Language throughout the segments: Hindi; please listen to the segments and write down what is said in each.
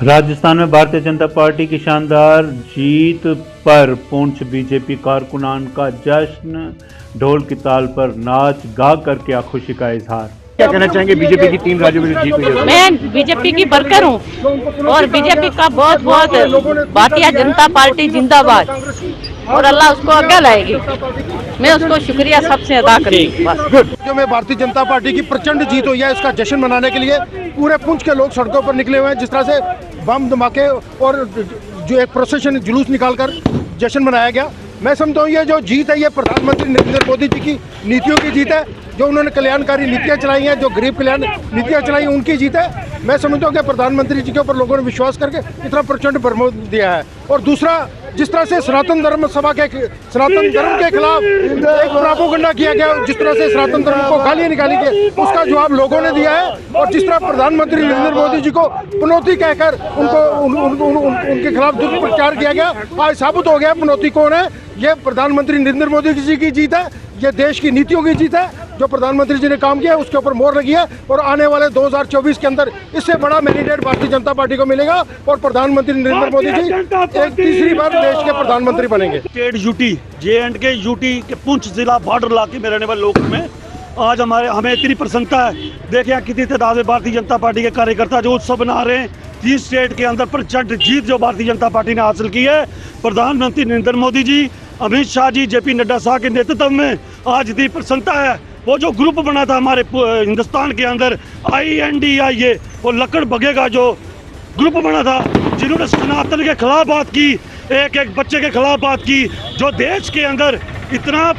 राजस्थान में भारतीय जनता पार्टी की शानदार जीत पर पुंछ बीजेपी कारकुनान का जश्न, ढोल की ताल पर नाच गा कर किया खुशी का इजहार। क्या कहना चाहेंगे? बीजेपी की 3 राज्यों में जीत हुई है। मैं बीजेपी की वर्कर हूँ और बीजेपी का बहुत बहुत भारतीय जनता पार्टी जिंदाबाद और अल्लाह उसको आगे लाएगी। मैं उसको शुक्रिया सबसे अदा करूँगी। जो में भारतीय जनता पार्टी की प्रचंड जीत हुई है, इसका जश्न मनाने के लिए पूरे पुंछ के लोग सड़कों पर निकले हुए हैं। जिस तरह से बम धमाके और जो एक प्रोसेशन जुलूस निकालकर जश्न मनाया गया, मैं समझता हूँ ये जो जीत है ये प्रधानमंत्री नरेंद्र मोदी जी की नीतियों की जीत है। जो उन्होंने कल्याणकारी नीतियाँ चलाई हैं, जो गरीब कल्याण नीतियाँ चलाई हैं, उनकी जीत है। मैं समझता हूँ कि प्रधानमंत्री जी के ऊपर लोगों ने विश्वास करके इतना प्रचंड प्रमोद दिया है। और दूसरा, जिस तरह से सनातन धर्म के खिलाफ एक प्रोपेगेंडा किया गया, जिस तरह से सनातन धर्म को गालियाँ निकाली गई, उसका जवाब लोगों ने दिया है। और जिस तरह प्रधानमंत्री नरेंद्र मोदी जी को पनौती कहकर उनके खिलाफ दुष्प्रचार किया गया, आज साबित हो गया पनौती कौन है। ये प्रधानमंत्री नरेंद्र मोदी जी की जीत है, ये देश की नीतियों की जीत है। जो प्रधानमंत्री जी ने काम किया है उसके ऊपर मोहर लगी है और आने वाले 2024 के अंदर इससे बड़ा मैंडेट भारतीय जनता पार्टी को मिलेगा और प्रधानमंत्री नरेंद्र मोदी जी एक तीसरी बार देश के प्रधानमंत्री बनेंगे। स्टेट यूटी J&K यूटी के पुंछ जिला बॉर्डर इलाके में रहने वाले लोगों में आज हमें इतनी प्रसन्नता है। देखिए कितनी तादाद में भारतीय जनता पार्टी के कार्यकर्ता जो उत्सव बना रहे हैं। 30 स्टेट के अंदर प्रचंड जीत जो भारतीय जनता पार्टी ने हासिल की है। प्रधानमंत्री नरेंद्र मोदी जी, अमित शाह जी, JP नड्डा साहब के नेतृत्व में आज इतनी प्रसन्नता है। वो जो ग्रुप बना था हमारे हिंदुस्तान के अंदर INDIA, वो लकड़ बगेगा जो ग्रुप बना था, जिन्होंने सनातन के खिलाफ बात की, एक बच्चे के खिलाफ बात की, जो देश के अंदर इतना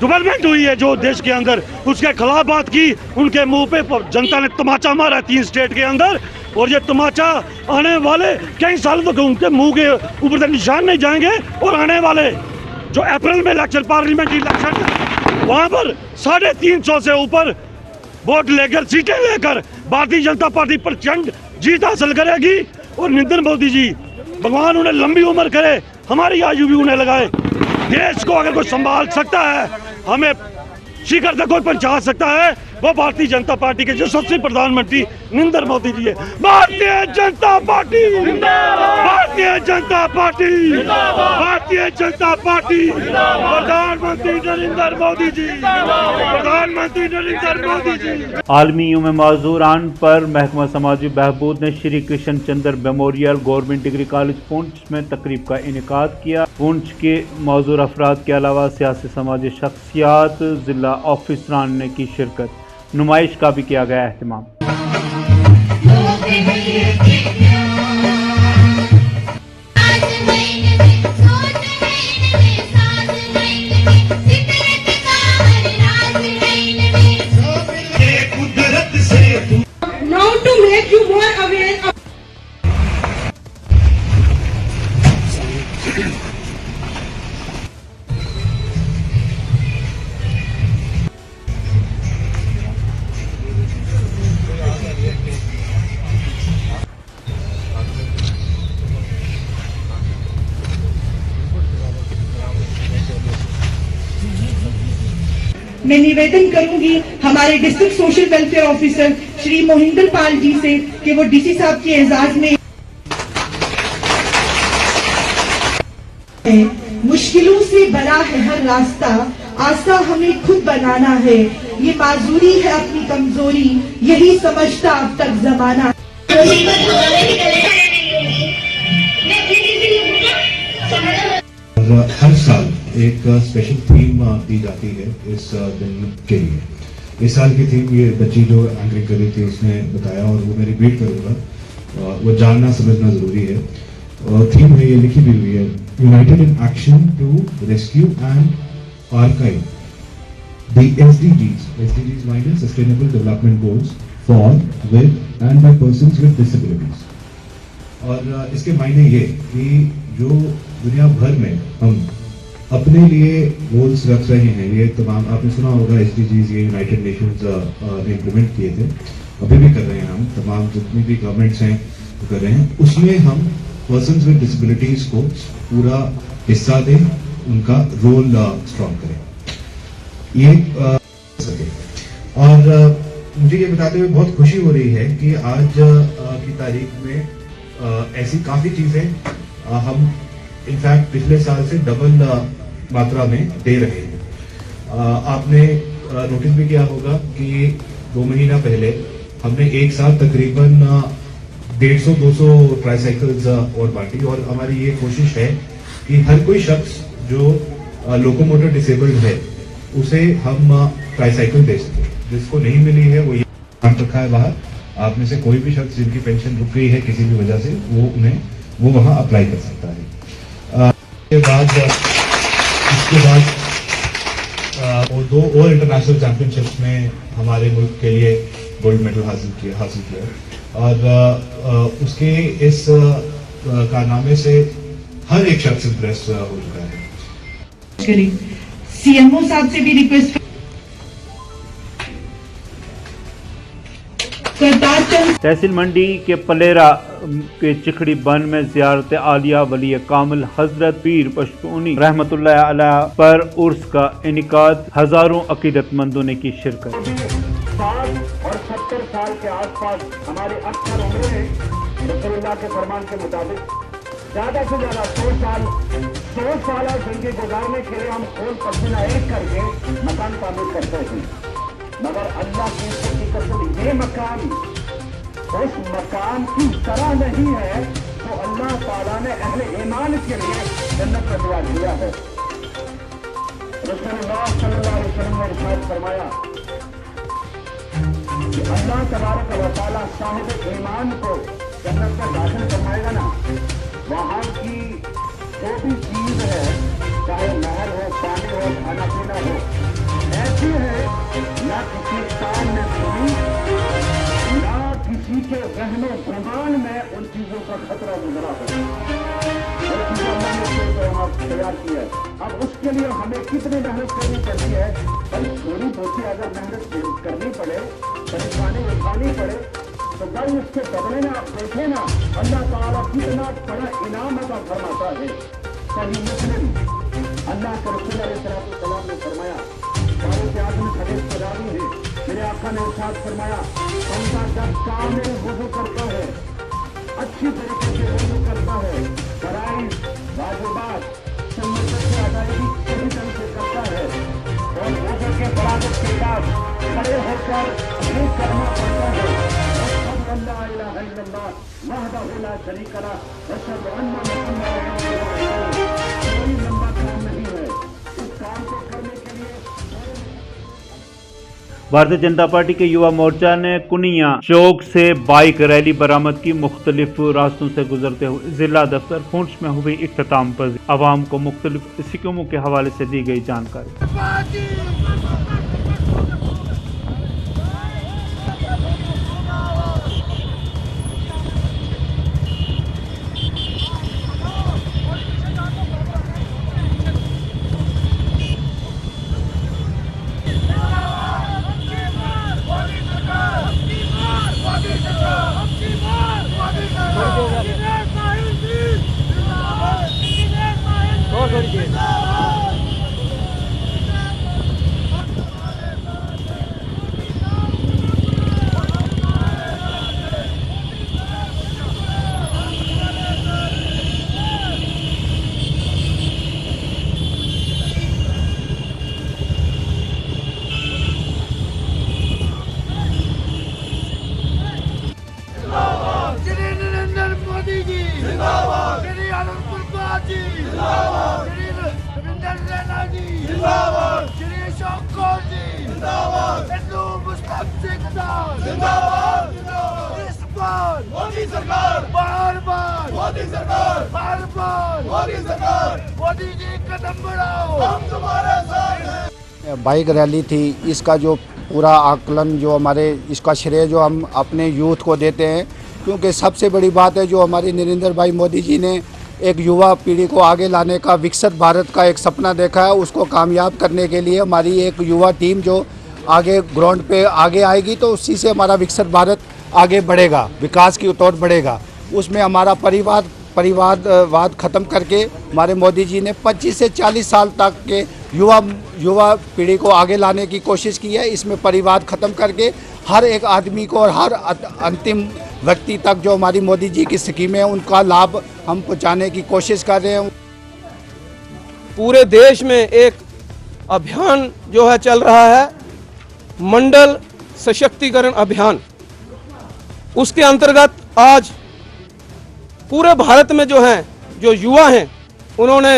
डेवलपमेंट हुई है, जो देश के अंदर उसके खिलाफ बात की, उनके मुंह पे जनता ने तमाचा मारा 3 स्टेट के अंदर। और ये तमाचा आने वाले कई सालों तक उनके मुंह के ऊपर से निशान नहीं जाएंगे। और आने वाले जो अप्रैल में इलेक्शन, पार्लियामेंट्री इलेक्शन, वहाँ पर 350 से ऊपर वोट लेकर, सीटें लेकर भारतीय जनता पार्टी प्रचंड जीत हासिल करेगी। और नरेंद्र मोदी जी, भगवान उन्हें लंबी उम्र करे, हमारी आयु भी उन्हें लगाए। देश को अगर कोई संभाल सकता है, हमें शिखर तक कोई पहुंचा सकता है, वो भारतीय जनता पार्टी के यशस्वी प्रधानमंत्री नरेंद्र मोदी जी है। Bharatiya Janata party, Bharatiya Janata party, Bharatiya Janata party, प्रधानमंत्री नरेंद्र मोदी जी, प्रधानमंत्री नरेंद्र मोदी जी। आलमी यौम माजूरान पर महकमा समाजी बहबूद ने Shri Krishna Chandra memorial government degree college Poonch में तकरीब का इनेकाद किया। पुंछ के मौजूद अफराद के अलावा सियासी समाजी शख्सियात, जिला ऑफिसरान ने की शिरकत। नुमाइश का भी किया गया एहतमाम। Now to make you more aware of मैं निवेदन करूंगी हमारे district social welfare officer Shri Mohinder Pal ji से कि वो DC साहब के एजाज में मुश्किलों से बना है हर रास्ता, आस्था हमें खुद बनाना है, ये माजूरी है अपनी कमजोरी, यही समझता अब तक जमाना। हर साल एक स्पेशल थीम दी जाती है इस दिन के लिए। इस साल की थीम ये बच्ची जो एंकरिंग कर रही थी उसने बताया और वो मैं रिपीट करूँगा, वो जानना समझना जरूरी है। और थीम में ये लिखी भी हुई है, united in action to rescue and archive the SDGs minus sustainable development goals for with and by persons with disabilities. और इसके मायने ये कि जो दुनिया भर में हम अपने लिए गोल्स रख रहे हैं, ये तमाम आपने सुना होगा SDGs, ये यूनाइटेड नेशंस ने इम्प्लीमेंट किए थे, अभी भी कर रहे हैं हम, तमाम जितनी भी गवर्नमेंट्स हैं वो कर रहे हैं। उसमें हम पर्सन्स विद डिसेबिलिटीज को पूरा हिस्सा दें, उनका रोल स्ट्रॉन्ग करें, ये सके। और मुझे ये बताते हुए बहुत खुशी हो रही है कि आज की तारीख में ऐसी काफ़ी चीज़ें हम इनफैक्ट पिछले साल से डबल मात्रा में दे रहे हैं। आपने नोटिस भी किया होगा कि 2 महीना पहले हमने एक साथ तकरीबन 150-200 ट्राईसाइकिल्स और बांटी, और हमारी ये कोशिश है कि हर कोई शख्स जो लोकोमोटर डिसेबल्ड है उसे हम ट्राईसाइकिल दे सकें। जिसको नहीं मिली है वो ये काम रखा है बाहर, आप में से कोई भी शख्स जिनकी पेंशन रुक गई है किसी भी वजह से वो वहाँ अप्लाई कर सकता है। इसके बाद वो 2 और इंटरनेशनल चैंपियनशिप्स में हमारे मुल्क के लिए गोल्ड मेडल हासिल किया और उसके इस कारनामे से हर एक शख्स इम्प्रेस हो चुका है। सीएमओ साहब से भी रिक्वेस्ट तहसील मंडी के पलेरा के चिखड़ी बन में ज़ियारत आलिया वली कामिल हजरत पीर पश्तूनी रहमतुल्लाह अलैह पर उर्स का इनेकाद, हजारों अकीदतमंदों ने की शिरकत। 60 और 70 साल के आसपास हमारी अक्सर उम्रें हैं। रसूलुल्लाह के फरमान के मुताबिक ज्यादा से ज्यादा 100 साल जिंदगी गुजारने के लिए हम खून पसीना एक करके मकान तामीर करते हैं, मगर अल्लाह की कसम ये मकान उस मकान की तरह नहीं है तो अल्लाह ताला ने अहले ईमान के लिए जन्नत का दुआ दिया है। रसूलुल्लाह सल्लल्लाहु अलैहि वसल्लम ने इरशाद फरमाया कि अल्लाह तबारक व तआला साहिब ईमान को जन्नत में दाखिल करवाएगा ना, वहां की जो भी चीज है, चाहे नहर हो, पानी हो, खाना पीना हो, ऐसी है ना किसी काम में सुनी, ना किसी के रहनो गुमान में उन चीजों का खतरा गुजरा हो। तैयार किया है। अब उसके लिए हमें कितनी मेहनत करनी पड़ती है, बड़ी थोड़ी बहुत अगर मेहनत करनी पड़े, परेशानी उठानी पड़े, तो भाई उसके बदले में आप देखें ना अल्लाह ताला कितना बड़ा इनाम अदा फरमाता है। सही मुस्लिम अल्लाह के रसूल अलैहिस्सलाम ने फरमाया, फारूक आज़म हदीस में रावी है, मेरे आका ने इरशाद फरमाया, बंदा जब कामिल वुज़ू करता है, अच्छी तरीके से वुज़ू करता है, फराइज़ वाजिबात सुन्नत की अदायगी सही ढंग से करता है और वुज़ू के बराबर के बाद खड़े होकर ये करना पड़ता है, ला इलाहा इल्लल्लाह वहदहु ला शरीका लह व अशहदु अन्ना मुहम्मदन रसूलुल्लाह। कोई लंबा काम नहीं है, इस काम को करने के लिए भारतीय जनता पार्टी के युवा मोर्चा ने कुनिया चौक से बाइक रैली बरामद की। मुख्तलिफ रास्तों से गुजरते हुए जिला दफ्तर पुंछ में हुई इख्तिताम पर आवाम को मुख्तलिफ स्कीमों के हवाले से दी गई जानकारी। मोदी सरकार मोदी सरकार मोदी जी कदम बढ़ाओ, हम तुम्हारे साथ हैं। बाइक रैली थी, इसका जो पूरा आकलन जो हमारे इसका श्रेय जो हम अपने यूथ को देते हैं, क्योंकि सबसे बड़ी बात है जो हमारी नरेंद्र भाई मोदी जी ने एक युवा पीढ़ी को आगे लाने का, विकसित भारत का एक सपना देखा है, उसको कामयाब करने के लिए हमारी एक युवा टीम जो आगे ग्राउंड पे आगे आएगी तो उसी से हमारा विकसित भारत आगे बढ़ेगा, विकास की ओर बढ़ेगा। उसमें हमारा परिवार परिवारवाद ख़त्म करके हमारे मोदी जी ने 25 से 40 साल तक के युवा पीढ़ी को आगे लाने की कोशिश की है। इसमें परिवार ख़त्म करके हर एक आदमी को और हर अंतिम व्यक्ति तक जो हमारी मोदी जी की स्कीमें हैं उनका लाभ हम पहुँचाने की कोशिश कर रहे हैं। पूरे देश में एक अभियान जो है चल रहा है, मंडल सशक्तिकरण अभियान। उसके अंतर्गत आज पूरे भारत में जो युवा हैं उन्होंने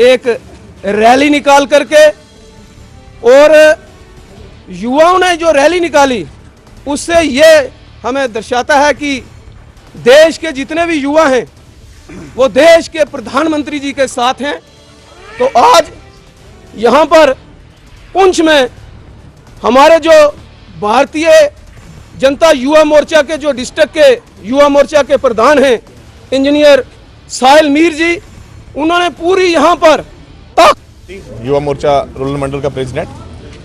एक रैली निकाल करके, और युवाओं ने जो रैली निकाली उससे ये हमें दर्शाता है कि देश के जितने भी युवा हैं वो देश के प्रधानमंत्री जी के साथ हैं। तो आज यहाँ पर पुंछ में हमारे जो भारतीय जनता युवा मोर्चा के जो डिस्ट्रिक्ट के युवा मोर्चा के प्रधान हैं इंजीनियर साहिल मीर जी, उन्होंने पूरी यहाँ पर युवा मोर्चा रूरल मंडल का प्रेसिडेंट,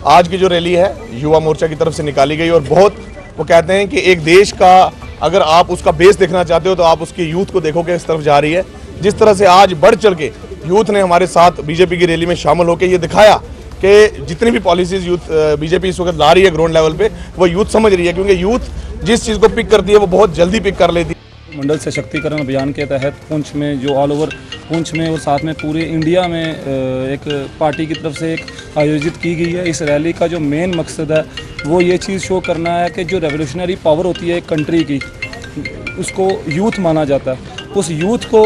आज की जो रैली है युवा मोर्चा की तरफ से निकाली गई और बहुत, वो कहते हैं कि एक देश का अगर आप उसका बेस देखना चाहते हो तो आप उसके यूथ को देखोगे इस तरफ जा रही है। जिस तरह से आज बढ़ चढ़ के यूथ ने हमारे साथ बीजेपी की रैली में शामिल होकर ये दिखाया कि जितनी भी पॉलिसीज यूथ बीजेपी इस वक्त ला रही है ग्राउंड लेवल पे, वो यूथ समझ रही है, क्योंकि यूथ जिस चीज़ को पिक करती है वो बहुत जल्दी पिक कर लेती है। मंडल सशक्तिकरण अभियान के तहत पुंछ में जो ऑल ओवर पुंछ में और साथ में पूरे इंडिया में एक पार्टी की तरफ से एक आयोजित की गई है। इस रैली का जो मेन मकसद है वो ये चीज़ शो करना है कि जो रेवोल्यूशनरी पावर होती है एक कंट्री की, उसको यूथ माना जाता है। उस यूथ को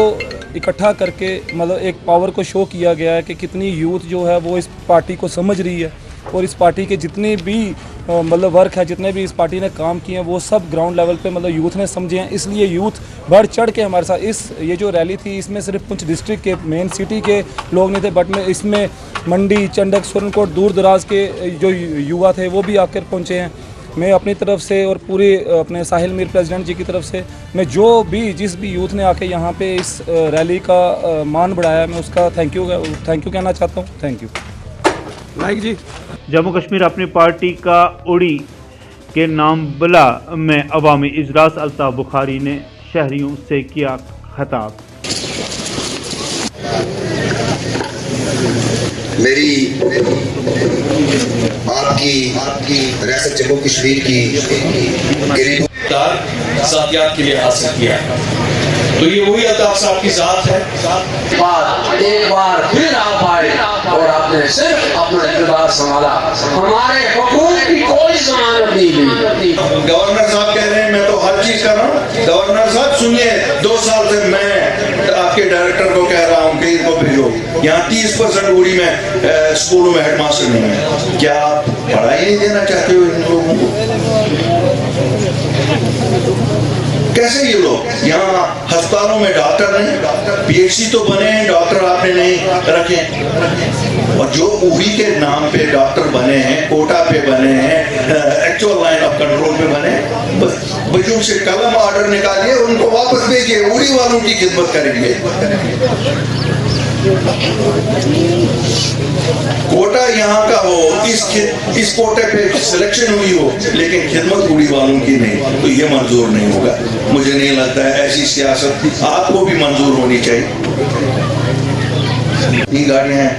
इकट्ठा करके मतलब एक पावर को शो किया गया है कि कितनी यूथ जो है वो इस पार्टी को समझ रही है, और इस पार्टी के जितने भी मतलब वर्क है, जितने भी इस पार्टी ने काम किए हैं वो सब ग्राउंड लेवल पे मतलब यूथ ने समझे हैं। इसलिए यूथ बढ़ चढ़ के हमारे साथ ये जो रैली थी इसमें सिर्फ पुंछ डिस्ट्रिक्ट के मेन सिटी के लोग नहीं थे, बट में इसमें मंडी, चंडक, सुरनकोट, दूर दराज के जो युवा थे वो भी आकर पहुँचे हैं। मैं अपनी तरफ से और पूरी अपने साहिल मीर प्रेसिडेंट जी की तरफ से मैं जिस भी यूथ ने आके यहाँ पे इस रैली का मान बढ़ाया, मैं उसका थैंक यू कहना चाहता हूँ। थैंक यू नाइक जी। जम्मू कश्मीर अपनी पार्टी का उड़ी के नाम बला में अवामी इजलास, अल्ताफ बुखारी ने शहरियों से किया खिताब। मेरी आपकी रियासत जम्मू कश्मीर की गरीबों साथियात के लिए हासिल किया, तो ये वही अल्ताफ साहब की जात है। एक बार फिर आप आए और आपने सिर्फ अपना इक़्तिदार संभाला, हमारे हुकूक की कोई जमानत नहीं दी। गवर्नर साहब कह रहे हैं मैं तो हर चीज कर रहा हूँ। गवर्नर साहब सुनिए, 2 साल से मैं आपके डायरेक्टर को कह रहा हूँ कि इनको भेजो। यहाँ 30% उड़ी में स्कूलों में हेडमास्टर नहीं है। क्या आप पढ़ाई नहीं देना चाहते हो इन लोगों को? कैसे ये लोग यहाँ अस्पतालों में डॉक्टर नहीं, पीएचडी तो बने हैं, डॉक्टर आपने नहीं रखे। और जो उड़ी के नाम पे डॉक्टर बने हैं, कोटा पे बने हैं, एक्चुअल लाइन ऑफ कंट्रोल पे बने, बच्चों से कलम ऑर्डर निकालिए, उनको वापस भेजिए, उड़ी वालों की खिदमत करेंगे। कोटा यहाँ का हो, इस कोटे पे सिलेक्शन हुई हो, लेकिन खिदमत उड़ी वालों की नहीं, तो ये मंजूर नहीं होगा। मुझे नहीं लगता है ऐसी सियासत आपको भी मंजूर होनी चाहिए। ये गाड़ियाँ हैं,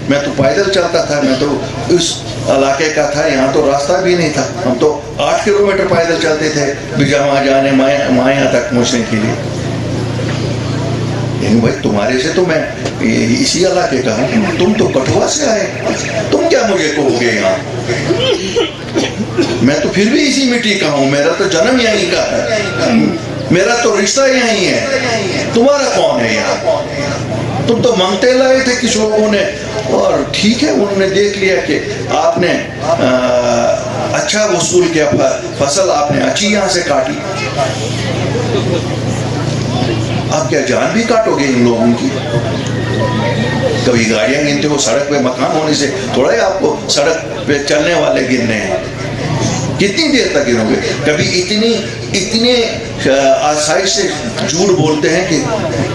मैं तो पैदल चलता था, मैं तो उस इलाके का था, यहाँ तो रास्ता भी नहीं था। हम तो 8 किलोमीटर पैदल चलते थे बिजामा जाने माया तक पहुँचने के लिए। भाई तुम्हारे से तो मैं इसी इलाके का हूँ, तुम तो कठुआ से आए, तुम क्या मुझे कहोगे यहाँ? मैं तो फिर भी इसी मिट्टी का हूँ, मेरा तो जन्म यहीं का है, मेरा तो रिश्ता यहीं है। तुम्हारा कौन है यहाँ? तुम तो मांगते लाए थे किस लोगों ने, और ठीक है उन्होंने देख लिया कि आपने अच्छा वसूल किया, फसल आपने अच्छी यहाँ से काटी। आप क्या जान भी काटोगे इन लोगों की? कभी गाड़ियां गिनते हो, सड़क पे मकान होने से थोड़ा ही आपको सड़क पे चलने वाले गिनने हैं। कितनी देर तक गिनोगे? कभी इतने आसाइश से झूठ बोलते हैं कि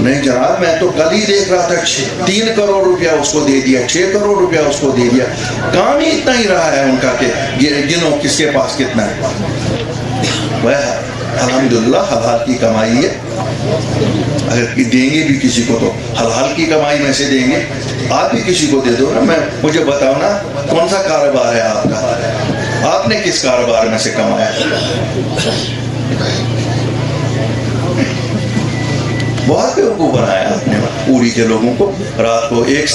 नहीं जनाब मैं तो कल ही देख रहा था 3 करोड़ रुपया उसको दे दिया, 6 करोड़ रुपया उसको दे दिया। काम ही इतना ही रहा है उनका कि गिनो किसके पास कितना है। वह अल्हम्दुलिल्लाह हलाल की कमाई है। अगर देंगे भी किसी को तो हलाल की कमाई में से देंगे। आप भी किसी को दे दो ना, मुझे बताओ ना कौन सा कारोबार है आपका, आपने किस कारोबार में से कमाया? बहुत बेवकूफ बनाया आपने पूरी के लोगों को। रात को एक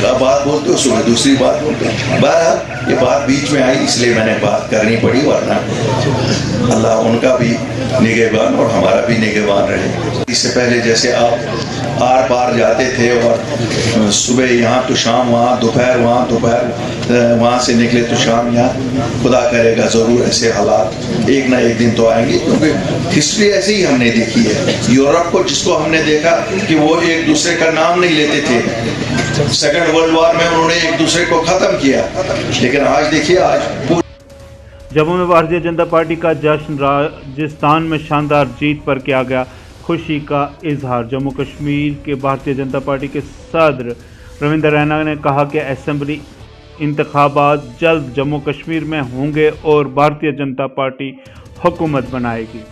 बात बोलते हो, सुबह दूसरी बात बोलते हो। बहरहाल ये बात बीच में आई इसलिए मैंने बात करनी पड़ी, वरना अल्लाह उनका भी निगहबान और हमारा भी निगहबान रहे। इससे पहले जैसे आप आर पार जाते थे और सुबह यहाँ तो शाम वहाँ, दोपहर वहाँ, दोपहर वहाँ से निकले तो शाम यहाँ, खुदा करेगा ज़रूर ऐसे हालात एक ना एक दिन तो आएंगे, क्योंकि हिस्ट्री ऐसे ही हमने देखी है। यूरोप को जिसको हमने देखा कि वो एक दूसरे का नाम नहीं लेते थे, सेकंड वर्ल्ड वॉर में उन्होंने एक दूसरे को ख़त्म किया, लेकिन आज देखिए आज जम्मू में भारतीय जनता पार्टी का जश्न, राजस्थान में शानदार जीत पर किया गया खुशी का इजहार। जम्मू कश्मीर के भारतीय जनता पार्टी के सदर रविंद्र रैना ने कहा कि असेंबली इंतखाबात जल्द जम्मू कश्मीर में होंगे और भारतीय जनता पार्टी हुकूमत बनाएगी।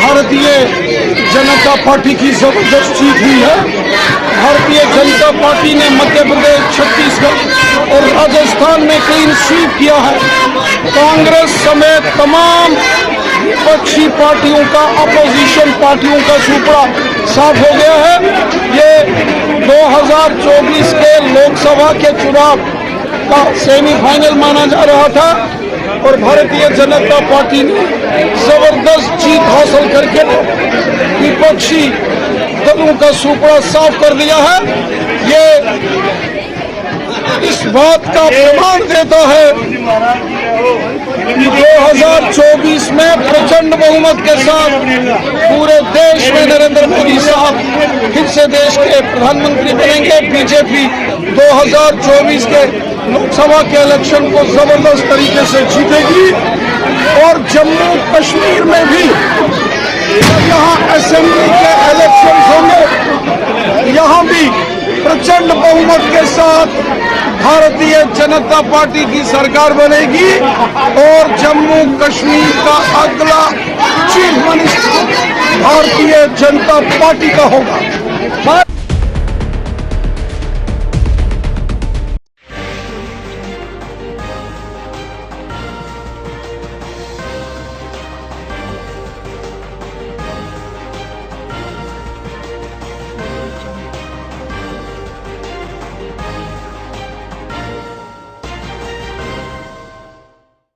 भारतीय जनता पार्टी की जबरदस्त जीत हुई है। भारतीय जनता पार्टी ने मध्य प्रदेश, छत्तीसगढ़ और राजस्थान में क्लीन स्वीप किया है। कांग्रेस समेत तमाम विपक्षी पार्टियों का, अपोजिशन पार्टियों का सुपड़ा साफ हो गया है। ये 2024 के लोकसभा के चुनाव का सेमीफाइनल माना जा रहा था और भारतीय जनता पार्टी ने जबरदस्त जीत हासिल करके विपक्षी दलों का सुपड़ा साफ कर दिया है। ये इस बात का प्रमाण देता है कि 2024 में प्रचंड बहुमत के साथ पूरे देश में नरेंद्र मोदी साहब फिर से देश के प्रधानमंत्री बनेंगे। बीजेपी 2024 के लोकसभा के इलेक्शन को जबरदस्त तरीके से जीतेगी और जम्मू कश्मीर में भी यहाँ असेंबली के इलेक्शन होंगे, यहाँ भी प्रचंड बहुमत के साथ भारतीय जनता पार्टी की सरकार बनेगी और जम्मू कश्मीर का अगला chief minister Bharatiya Janata party का होगा।